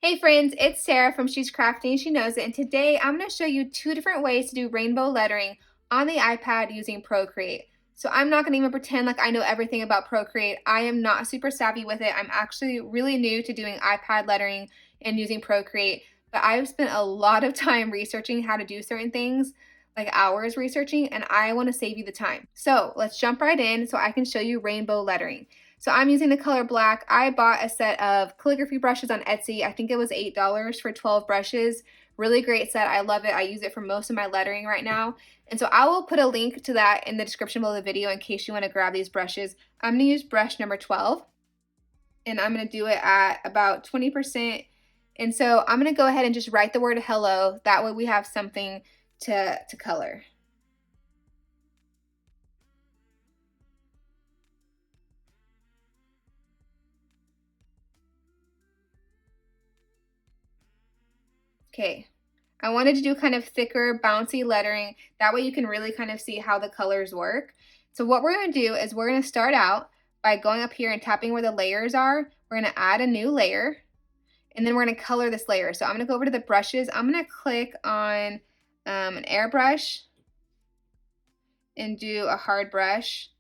Hey friends, it's Sarah from She's Crafty and She Knows It, and today I'm going to show you two different ways to do rainbow lettering on the iPad using Procreate. So I'm not going to even pretend like I know everything about Procreate. I am not super savvy with it. I'm actually really new to doing iPad lettering and using Procreate, but I've spent a lot of time researching how to do certain things, like hours researching, and I want to save you the time. So let's jump right in so I can show you rainbow lettering. So I'm using the color black. I bought a set of calligraphy brushes on Etsy. I think it was $8 for 12 brushes. Really great set. I love it. I use it for most of my lettering right now. And so I will put a link to that in the description below the video in case you want to grab these brushes. I'm going to use brush number 12, and I'm going to do it at about 20%. And so I'm going to go ahead and just write the word hello. That way we have something to color. Okay, I wanted to do kind of thicker, bouncy lettering. That way you can really kind of see how the colors work. So what we're going to do is we're going to start out by going up here and tapping where the layers are. We're going to add a new layer, and then we're going to color this layer. So I'm going to go over to the brushes. I'm going to click on an airbrush and do a hard brush.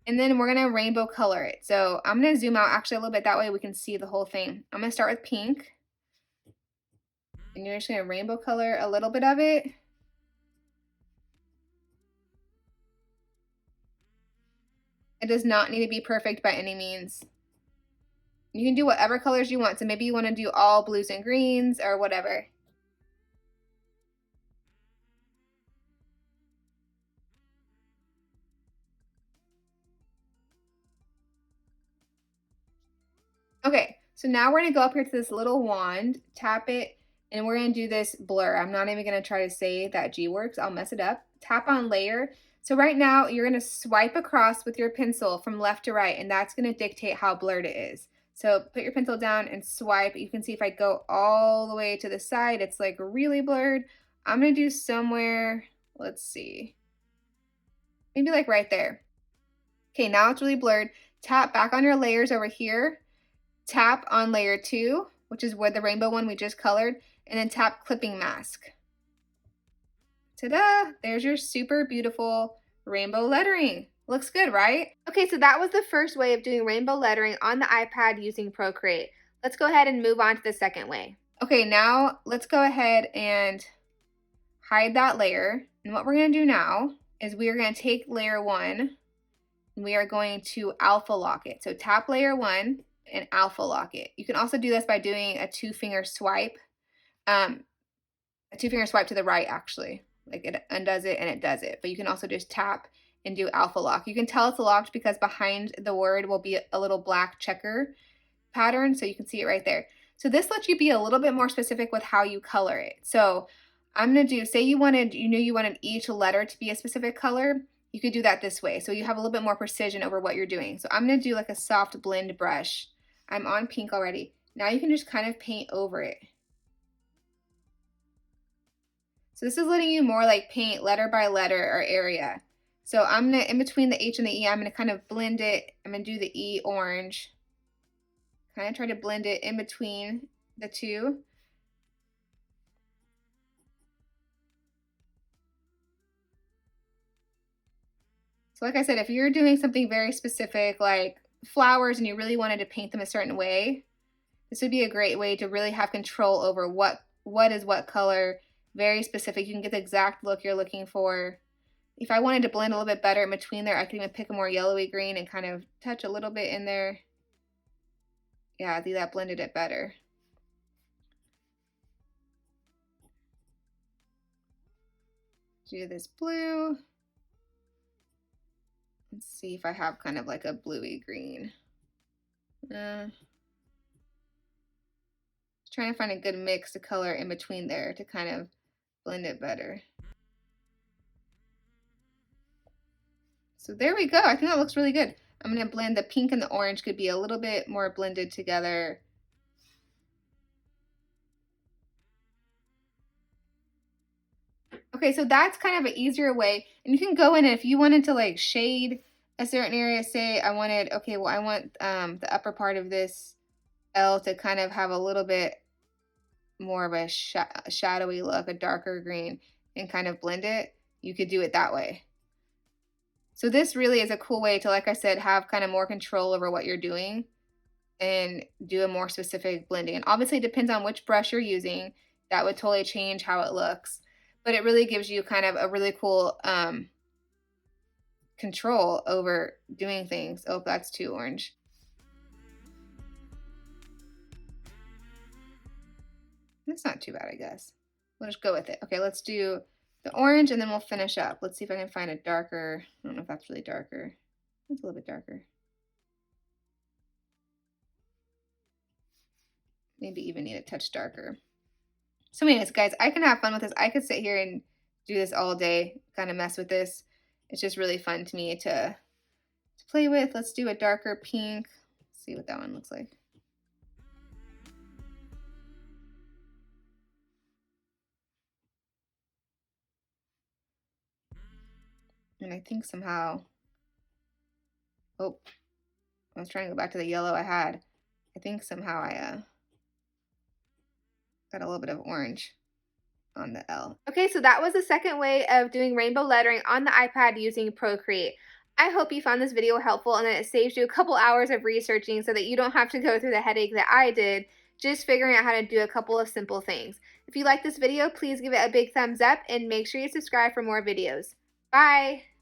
And then we're going to rainbow color it. So I'm going to zoom out actually a little bit. That way we can see the whole thing. I'm going to start with pink. And you're just going to rainbow color a little bit of it. It does not need to be perfect by any means. You can do whatever colors you want. So maybe you want to do all blues and greens or whatever. Okay, so now we're going to go up here to this little wand, tap it, and we're going to do this blur. I'm not even going to try to say that G works. I'll mess it up. Tap on layer. So right now you're going to swipe across with your pencil from left to right, and that's going to dictate how blurred it is. So put your pencil down and swipe. You can see if I go all the way to the side, it's like really blurred. I'm going to do somewhere, let's see, maybe like right there. Okay, now it's really blurred. Tap back on your layers over here. Tap on layer 2, which is where the rainbow one we just colored, and then tap clipping mask. Ta-da! There's your super beautiful rainbow lettering. Looks good, right? Okay, so that was the first way of doing rainbow lettering on the iPad using Procreate. Let's go ahead and move on to the second way. Okay, now let's go ahead and hide that layer. And what we're going to do now is we are going to take layer 1 and we are going to alpha lock it. So tap layer 1 and alpha lock it. You can also do this by doing a 2-finger swipe. A 2-finger swipe to the right, actually. Like it undoes it and it does it. But you can also just tap and do alpha lock. You can tell it's locked because behind the word will be a little black checker pattern, so you can see it right there. So this lets you be a little bit more specific with how you color it. So I'm gonna do, say you knew you wanted each letter to be a specific color, you could do that this way. So you have a little bit more precision over what you're doing. So I'm gonna do like a soft blend brush. I'm on pink already. Now you can just kind of paint over it. So this is letting you more like paint letter by letter or area. So I'm gonna, in between the H and the E, I'm gonna kind of blend it. I'm gonna do the E orange. Kind of try to blend it in between the two. So like I said, if you're doing something very specific like flowers and you really wanted to paint them a certain way, this would be a great way to really have control over what is what color, very specific. You can get the exact look you're looking for. If I wanted to blend a little bit better in between there, I could even pick a more yellowy green and kind of touch a little bit in there. Yeah, I think that blended it better. Do this blue. Let's see if I have kind of like a bluey green. Trying to find a good mix of color in between there to kind of blend it better. So there we go. I think that looks really good. I'm going to blend the pink and the orange, could be a little bit more blended together. Okay, so that's kind of an easier way. And you can go in and if you wanted to like shade a certain area, say I wanted, okay, well I want the upper part of this L to kind of have a little bit more of a shadowy look, a darker green, and kind of blend it, you could do it that way. So this really is a cool way to, like I said, have kind of more control over what you're doing and do a more specific blending. And obviously it depends on which brush you're using. That would totally change how it looks. But it really gives you kind of a really cool control over doing things. Oh, that's too orange. That's not too bad, I guess. We'll just go with it. Okay, let's do the orange and then we'll finish up. Let's see if I can find a darker. I don't know if that's really darker. It's a little bit darker. Maybe even need a touch darker. So anyways, guys, I can have fun with this. I could sit here and do this all day, kind of mess with this. It's just really fun to me to play with. Let's do a darker pink. Let's see what that one looks like. And I think somehow, oh, I was trying to go back to the yellow I had. I think somehow I got a little bit of orange on the L. Okay, so that was the second way of doing rainbow lettering on the iPad using Procreate. I hope you found this video helpful and that it saves you a couple hours of researching so that you don't have to go through the headache that I did just figuring out how to do a couple of simple things. If you like this video, please give it a big thumbs up and make sure you subscribe for more videos. Bye!